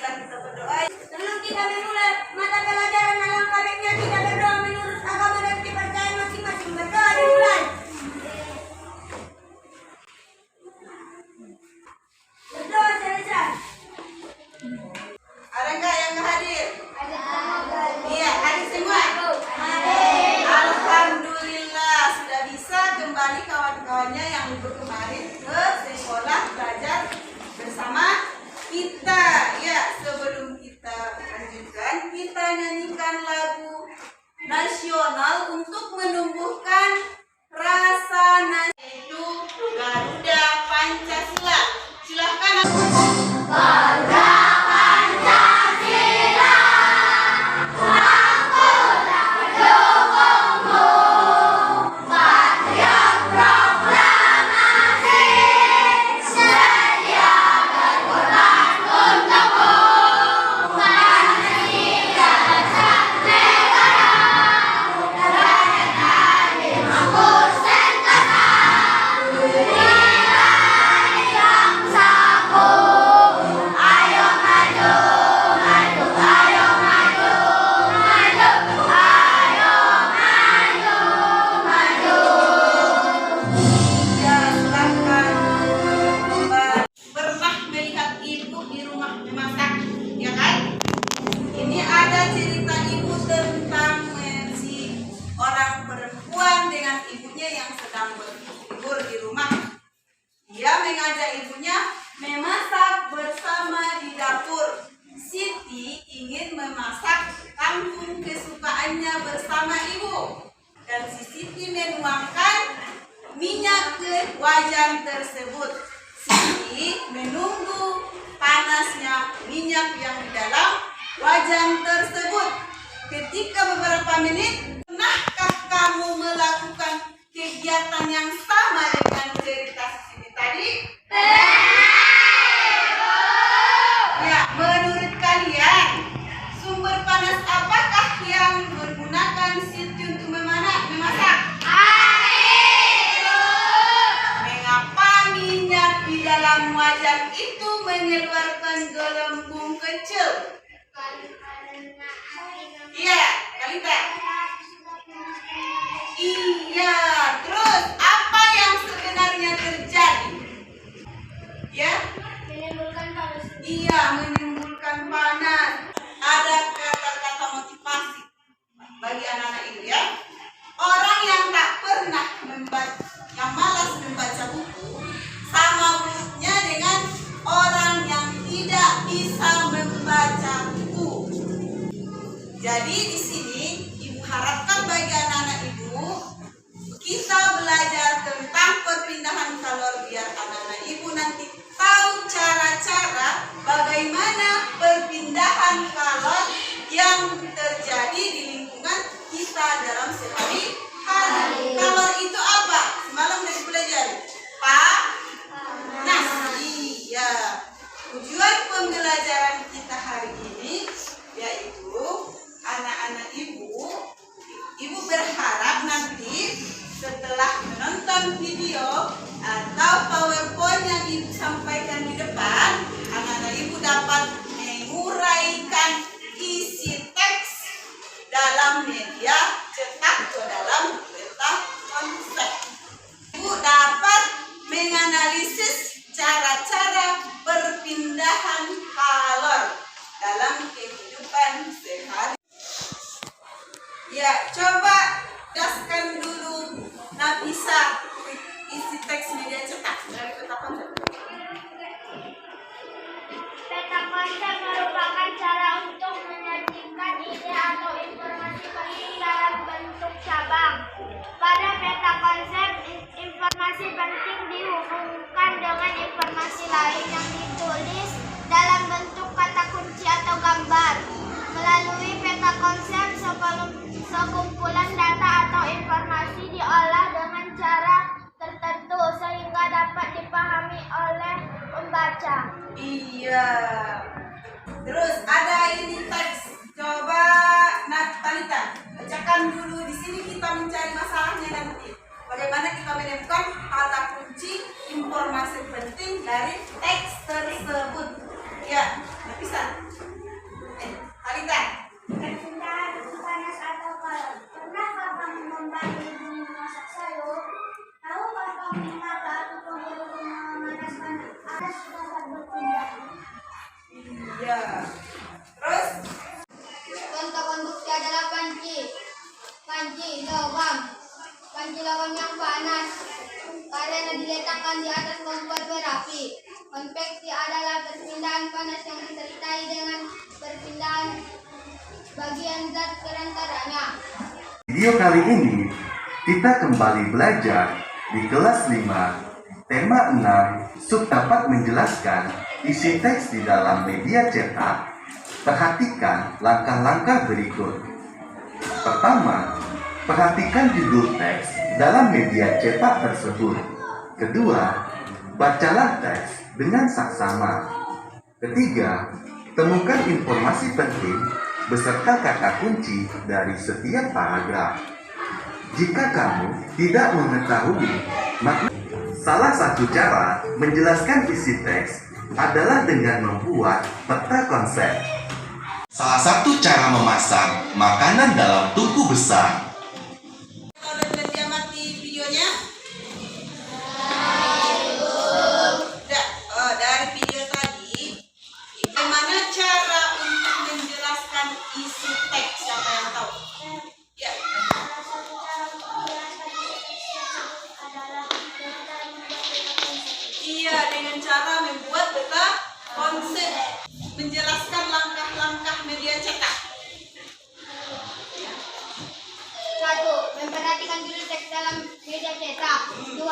marilah kita berdoa. Sebelum kita memulai mata pelajaran alangkah baiknya kita berdoa menurut agama dan kepercayaan masing-masing. Berdoa dimulai. Berdoa selesai. Ada enggak yang hadir? Ada. Iya, hadir semua. Hadir. Alhamdulillah sudah bisa kembali kawan-kawannya yang libur kemarin ke sekolah belajar bersama kita. Ya, sebelum kita lanjutkan, kita nyanyikan lagu nasional untuk menumbuhkan rasa itu Garuda Pancasila. Silahkan. Garuda Pancasila, aku tak mendukungmu. Patriot proklamasi, sedia berkorban untukmu. Pancasila sang negara, rakyat dimampu senjata. Nilai yang sapu, ayo maju, maju, ayo maju, maju, ayo maju, maju. Ya, silakan. Pernah melihat ibu di rumah memasak, ya kan? Ini ada cerita ibu tentang si orang perempuan dengan ibunya yang sedang berlibur di rumah. Dia mengajak ibunya memasak bersama di dapur. Siti ingin memasak kangkung kesukaannya bersama ibu. Dan si Siti menuangkan minyak ke wajan tersebut. Siti menunggu panasnya minyak yang di dalam wajan tersebut. Ketika beberapa menit, pernahkah kamu melakukan kegiatan yang sama dengan cerita Siti tadi? Ya, menurut kalian, sumber panas apakah yang menggunakan Siti untuk memasak? Mengapa minyak di dalam wajan itu mengeluarkan gelembung kecil? Iya, Kalita. Iya, terus apa yang sebenarnya terjadi? Ya? Menimbulkan panas. Iya, menimbulkan panas. Ada kata-kata motivasi bagi anak-anak itu ya. Orang yang tak pernah membaca, yang malas membaca buku, sama buruknya dengan orang yang tidak bisa membaca buku. Jadi di sini ibu harapkan bagi anak-anak ibu kita belajar tentang perpindahan kalor biar anak-anak ibu nanti tahu cara-cara bagaimana perpindahan kalor yang terjadi di lingkungan kita dalam sehari-hari. Kalor itu apa? Semalam dari belajar. Panas. Iya. Tujuan pembelajaran kita hari ini yaitu anak-anak ibu berharap nanti setelah menonton video atau PowerPoint yang disampaikan di depan, anak-anak ibu dapat menguraikan isi teks dalam media cetak atau dalam peta konsep. Ibu dapat menganalisis cara-cara perpindahan kalor dalam kehidupan sehari. Ya, coba jelaskan dulu Nafisa isi teks media cetak dari peta konsep. Peta konsep merupakan cara untuk menyajikan ide atau informasi penting dalam bentuk cabang. Pada peta konsep, informasi penting dihubungkan dengan informasi lain yang ditulis dalam bentuk kata kunci atau gambar. Melalui peta konsep, sekumpulan data atau informasi diolah dengan cara tertentu sehingga dapat dipahami oleh pembaca. Iya. Terus ada ini teks. Coba Natalita bacakan dulu. Di sini kita mencari masalahnya nanti. Bagaimana kita menemukan kata kunci informasi penting dari teks tersebut. Ya, bisa. Iya. Terus Contoh konduksi adalah panci. Panci logam yang panas karena diletakkan di atas kompor berapi. Konveksi adalah perpindahan panas yang disertai dengan perpindahan bagian zat kerantaranya. Video kali ini kita kembali belajar di kelas 5, tema 6, sub dapat menjelaskan isi teks di dalam media cetak. Perhatikan langkah-langkah berikut. Pertama, perhatikan judul teks dalam media cetak tersebut. Kedua, bacalah teks dengan saksama. Ketiga, temukan informasi penting beserta kata kunci dari setiap paragraf. Jika kamu tidak mengetahui makna, salah satu cara menjelaskan isi teks adalah dengan membuat peta konsep. Salah satu cara memasak makanan dalam tungku besar. kalau udah diamati videonya? Udah. Oh, dari video tadi, bagaimana cara untuk menjelaskan isi teks? Siapa yang tahu? Ya. Salah satu cara untuk menjelaskan isi teks tersebut adalah dengan cara membuat peta konsep. Iya, dengan cara membuat peta konsep, menjelaskan langkah-langkah media cetak. 1. Memperhatikan judul teks dalam media cetak. 2.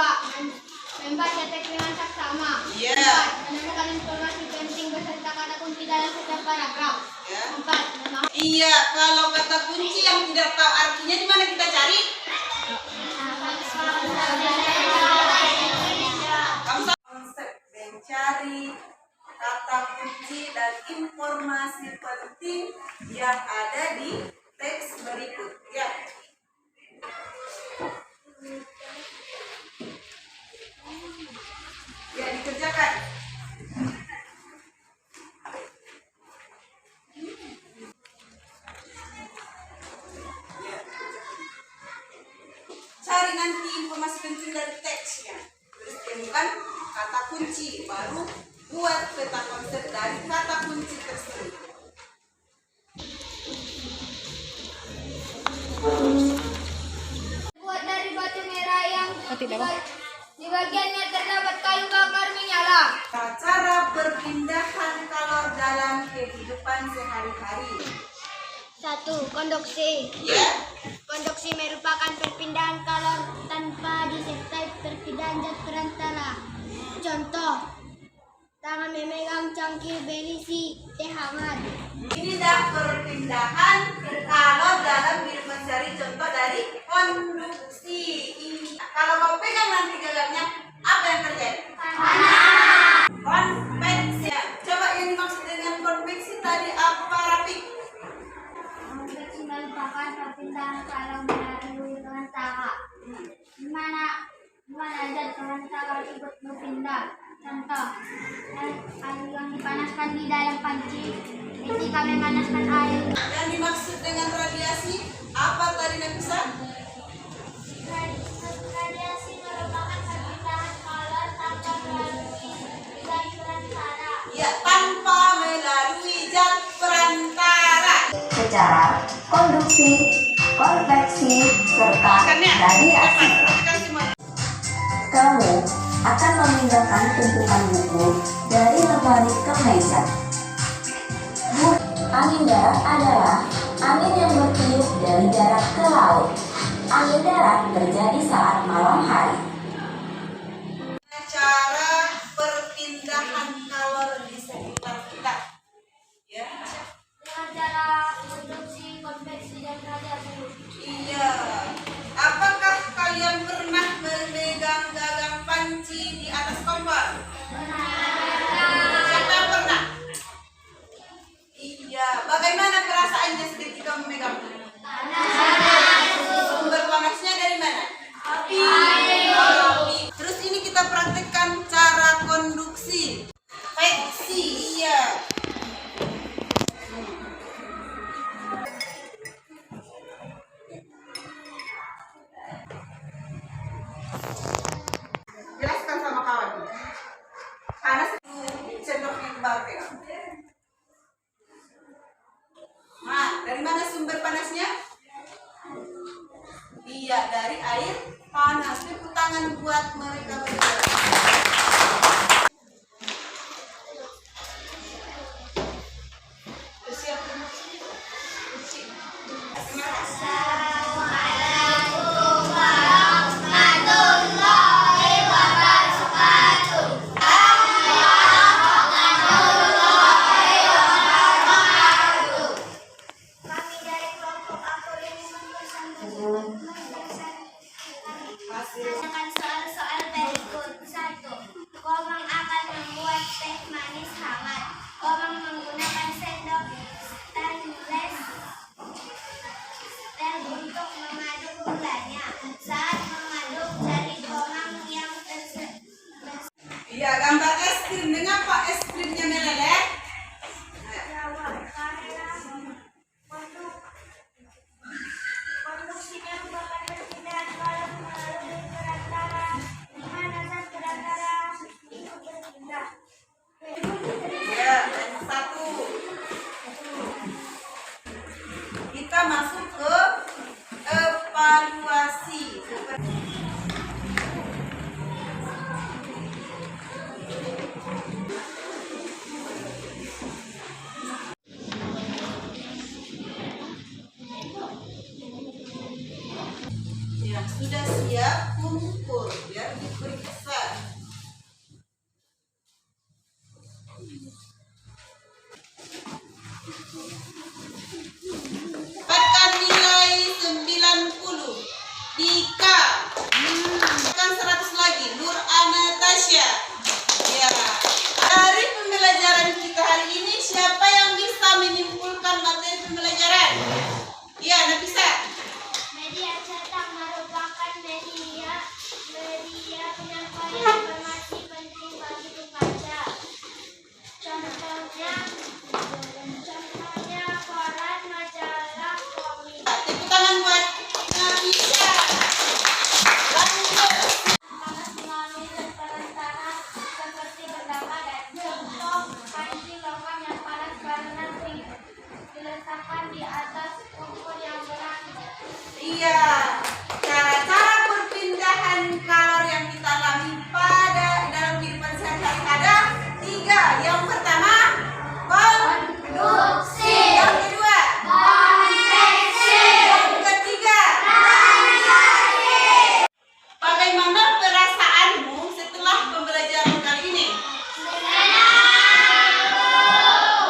Membaca teks dengan saksama. Iya. 4. Menemukan informasi penting beserta kata kunci dalam setiap paragraf. Ya. 4. Memahami Iya, kalau kata kunci yang tidak tahu artinya di mana kita cari? Konsep mencari kata kunci dan informasi penting yang ada di teks berikut. Ya. Ya, dikerjakan. Cari nanti informasi penting dari teksnya. Terus temukan kata kunci, baru buat peta konsep dari kata kunci tersebut. Buat dari batu merah yang di bagiannya terdapat kayu bakar menyala. Cara perpindahan kalor dalam kehidupan sehari-hari. 1. Konduksi. Ya, Konduksi merupakan perpindahan kalor tanpa disertai perpindahan zat perantara. Contoh, tangan memegang cangkir berisi teh hangat. ini dah perpindahan kalor dalam kehidupan sehari. Contoh dari konduksi. Kalau kau pegang nanti gagangnya, apa yang terjadi? Konveksi. Coba yang dimaksud dengan konveksi tadi apa, Rafi? Konduksi merupakan perpindahan kalor melalui perantara. Di mana zat perantara ikut berpindah. Contoh, air yang dipanaskan di dalam panci ketika memanaskan air. Yang dimaksud dengan radiasi apa tadi, Nafisa? Radiasi merupakan perpindahan kalor tanpa melalui zat perantara. Ya, tanpa melalui zat perantara. Secara konduksi, konveksi, serta radiasi. Kamu akan memindahkan tumpukan buku dari lemari ke meja. Angin darat adalah angin yang bertiup dari darat ke laut. Angin darat terjadi saat malam hari. Cara perpindahan kalor di sekitar kita. Ya. Dengan cara konduksi, konveksi, dan radiasi. Iya. Apakah kalian pernah memegang gagang panci di atas kompor? Siapa yang pernah? Iya. Bagaimana perasaannya ketika memegang? Sumber panasnya dari mana? Api. Terus ini kita praktekkan cara konduksi. Dari mana sumber panasnya? Iya, dari air panas. Tepuk tangan buat mereka berdua. Siap. Terima kasih. Kami dari kelompok Apolinium menanyakan soal-soal berikut. 1. Komang akan membuat teh manis hangat. Komang menggunakan sendok stainless steel untuk mengaduk gulanya. Saat mengaduk, jari komang yang Iya, gambar es krim. Mengapa es krimnya meleleh? jawab karena konduksinya merupakan perpindahan kolom melalui perantara di mana zat perantara ikut berpindah. Ya, dan satu. Kita masuk ke evaluasi. Yang sudah siap kumpul biar diperiksa. Dapatkan nilai 90. Dika. Kan 100 lagi. Nur Anastasia. Ya. Dari pembelajaran kita hari ini, siapa yang bisa menyimpulkan materi pembelajaran? Iya, Nafisa. Media cetak merupakan media penyampaian informasi penting bagi pembaca. Contohnya koran, majalah, komik. Tepuk tangan buat Nafisa. Lanjut. Panas melalui zat perantara seperti berdampak dan contoh panci logam yang panas karena diletakkan di atas kompor yang berat. Iya, cara-cara perpindahan kalor yang kita alami pada dalam kehidupan sehari-hari ada 3. Yang pertama, konduksi. Yang kedua, konveksi. Yang ketiga, radiasi. Bagaimana perasaanmu setelah pembelajaran kali ini?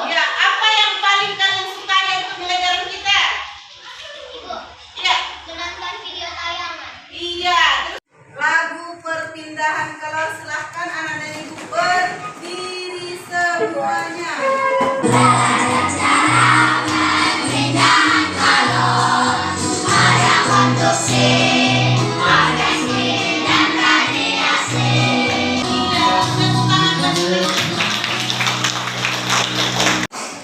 Ya, apa yang paling kalian suka dari pembelajaran kita? Ya. Menonton video tayangan. Iya, terus lagu perpindahan kalor, silahkan anak dan ibu berdiri semuanya.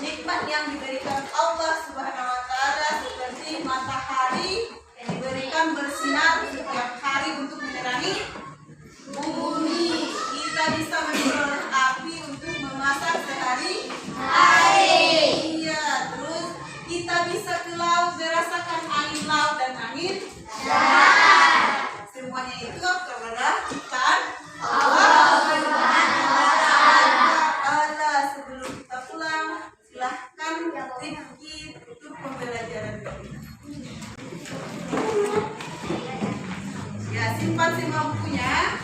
Nikmat yang diberikan Allah Subhanahu wa Ta'ala seperti matahari yang diberikan bersinar setiap hari untuk menerangi bumi. Kita bisa memperoleh api untuk memasak sehari-hari. Iya, terus kita bisa ke laut merasakan angin laut dan angin darat. Semuanya itu karena ciptaan Allah Subhanahu wa Ta'ala. Sebelum kita pulang, silahkan Rifki tutup pembelajaran kita. Ya, simpan semua bukunya.